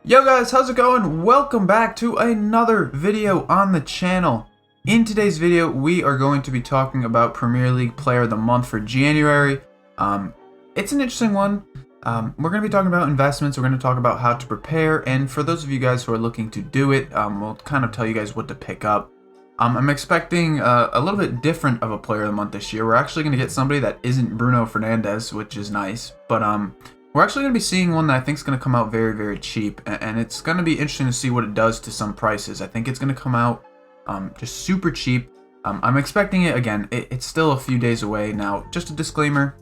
Yo guys, how's it going? Welcome back to another video on the channel. In today's video, we are going to be talking about Premier League Player of the Month for January. It's an interesting one. We're going to be talking about investments, we're going to talk about how to prepare, and for those of you guys who are looking to do it, we'll kind of tell you guys what to pick up. I'm expecting a little bit different of a Player of the Month this year. We're actually going to get somebody that isn't Bruno Fernandes, which is nice, but we're actually going to be seeing one that I think is going to come out very, very cheap, and it's going to be interesting to see what it does to some prices. I think it's going to come out just super cheap. I'm expecting it, again, it's still a few days away. Now, just a disclaimer,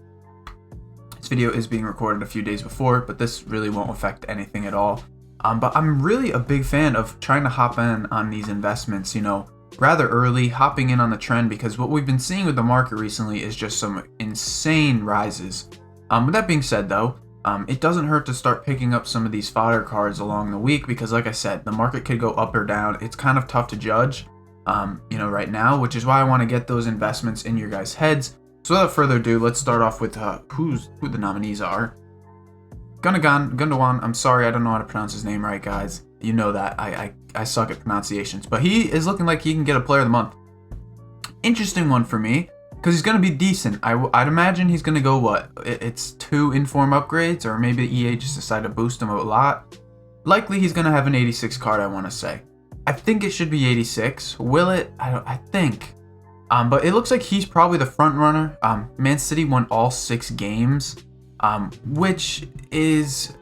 this video is being recorded a few days before, but this really won't affect anything at all. But I'm really a big fan of trying to hop in on these investments, you know, rather early, hopping in on the trend, because what we've been seeing with the market recently is just some insane rises. With that being said, though, it doesn't hurt to start picking up some of these fodder cards along the week because, like I said, the market could go up or down. It's kind of tough to judge, you know, right now, which is why I want to get those investments in your guys' heads. So without further ado, let's start off with who the nominees are. Gundogan, I'm sorry, I don't know how to pronounce his name right, guys. You know that. I suck at pronunciations. But he is looking like he can get a Player of the Month. Interesting one for me, because he's going to be decent. I'd imagine he's going to go, what? It's 2 in-form upgrades, or maybe EA just decided to boost him a lot. Likely he's going to have an 86 card, I want to say. I think it should be 86. Will it? I think. But it looks like he's probably the front runner. Man City won all 6 games. Which is,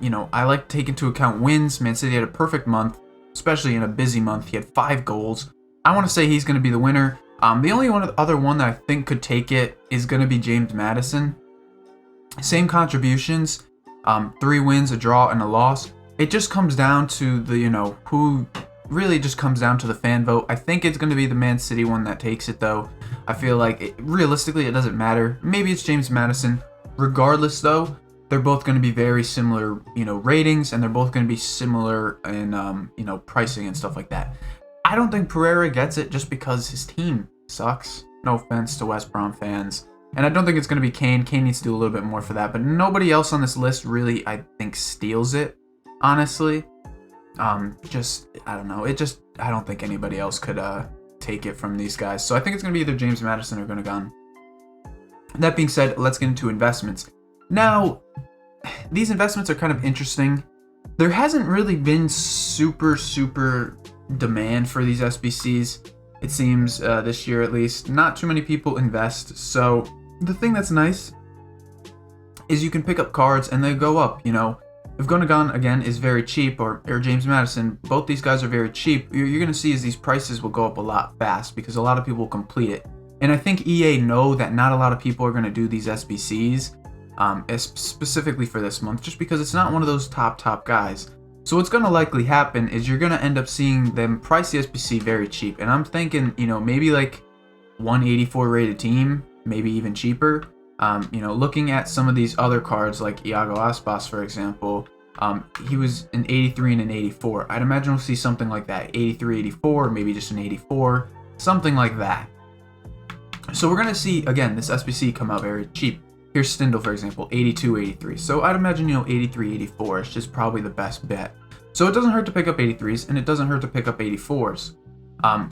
you know, I like to take into account wins. Man City had a perfect month, especially in a busy month. He had 5 goals. I want to say he's going to be the winner. The only other one that I think could take it is going to be James Maddison. Same contributions, 3 wins, a draw, and a loss. It just comes down to the, you know, who really just comes down to the fan vote. I think it's going to be the Man City one that takes it, though. I feel like, realistically, it doesn't matter. Maybe it's James Maddison. Regardless, though, they're both going to be very similar, you know, ratings, and they're both going to be similar in, you know, pricing and stuff like that. I don't think Pereira gets it just because his team sucks. No offense to West Brom fans. And I don't think it's going to be Kane. Kane needs to do a little bit more for that. But nobody else on this list really, I think, steals it, honestly. I don't know. I don't think anybody else could take it from these guys. So I think it's going to be either James Maddison or Gundogan. That being said, let's get into investments. Now, these investments are kind of interesting. There hasn't really been super demand for these SBCs, it seems, this year at least. Not too many people invest. So the thing that's nice is you can pick up cards and they go up, you know. If Gundogan, again, is very cheap, or James Maddison, both these guys are very cheap, you're going to see is these prices will go up a lot fast because a lot of people will complete it. And I think EA know that not a lot of people are going to do these SBCs, specifically for this month, just because it's not one of those top guys. So what's going to likely happen is you're going to end up seeing them price the SBC very cheap. And I'm thinking, you know, maybe like 184 rated team, maybe even cheaper. You know, looking at some of these other cards like Iago Aspas, for example, he was an 83 and an 84. I'd imagine we'll see something like that, 83, 84, maybe just an 84, something like that. So we're going to see, again, this SBC come out very cheap. Here's Stindl, for example, 82, 83. So I'd imagine, you know, 83, 84 is just probably the best bet. So it doesn't hurt to pick up 83s, and it doesn't hurt to pick up 84s.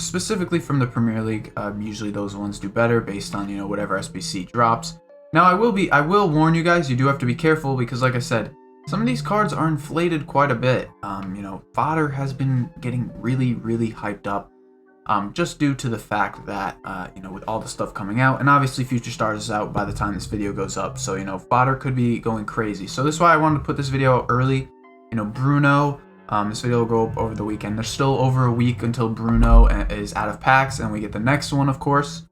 Specifically from the Premier League, usually those ones do better based on, you know, whatever SBC drops. Now, I will warn you guys, you do have to be careful because, like I said, some of these cards are inflated quite a bit. You know, fodder has been getting really hyped up. Just due to the fact that, you know, with all the stuff coming out, and obviously Future Stars is out by the time this video goes up, so, you know, fodder could be going crazy. So this is why I wanted to put this video out early. You know, Bruno, this video will go up over the weekend. There's still over a week until Bruno is out of packs, and we get the next one, of course.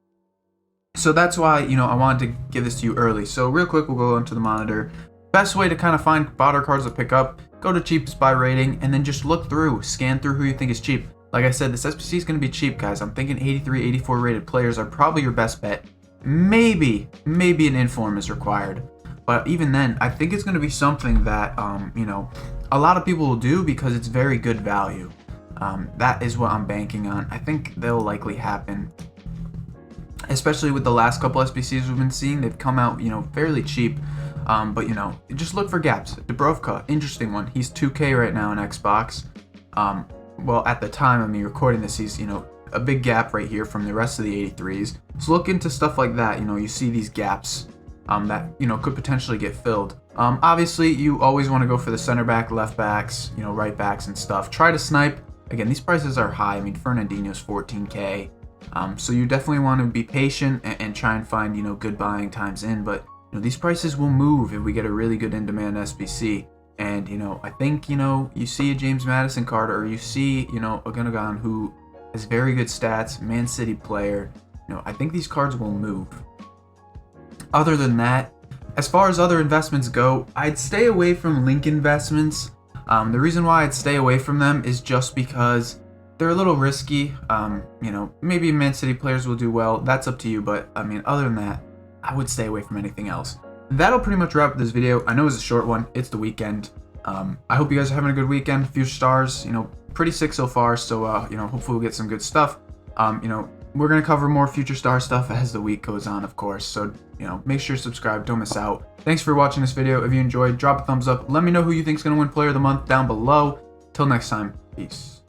So that's why, you know, I wanted to give this to you early. So real quick, we'll go into the monitor. Best way to kind of find fodder cards to pick up, go to cheapest by rating, and then just look through, scan through who you think is cheap. Like I said, this SBC is going to be cheap, guys. I'm thinking 83, 84 rated players are probably your best bet. Maybe an inform is required. But even then, I think it's going to be something that, you know, a lot of people will do because it's very good value. That is what I'm banking on. I think they'll likely happen. Especially with the last couple SBCs we've been seeing. They've come out, you know, fairly cheap. But you know, just look for gaps. Dubrovka, interesting one. He's 2K right now on Xbox. Well, at the time of me recording this, he's, you know, a big gap right here from the rest of the 83s. So look into stuff like that. You know, you see these gaps that, you know, could potentially get filled. Obviously, you always want to go for the center back, left backs, you know, right backs and stuff. Try to snipe. Again, these prices are high. I mean, Fernandinho's 14K. So you definitely want to be patient and try and find, you know, good buying times in. But, you know, these prices will move if we get a really good in-demand SBC. And, you know, I think, you know, you see a James Maddison card, or you see, you know, a Gundogan who has very good stats, Man City player. You know, I think these cards will move. Other than that, as far as other investments go, I'd stay away from link investments. The reason why I'd stay away from them is just because they're a little risky. You know, maybe Man City players will do well. That's up to you. But, I mean, other than that, I would stay away from anything else. That'll pretty much wrap up this video. I know it's a short one. It's the weekend. I hope you guys are having a good weekend. Future stars, you know, pretty sick so far. So, you know, hopefully we'll get some good stuff. You know, we're going to cover more future star stuff as the week goes on, of course. So, you know, make sure to subscribe. Don't miss out. Thanks for watching this video. If you enjoyed, drop a thumbs up. Let me know who you think is going to win Player of the Month down below. Till next time, peace.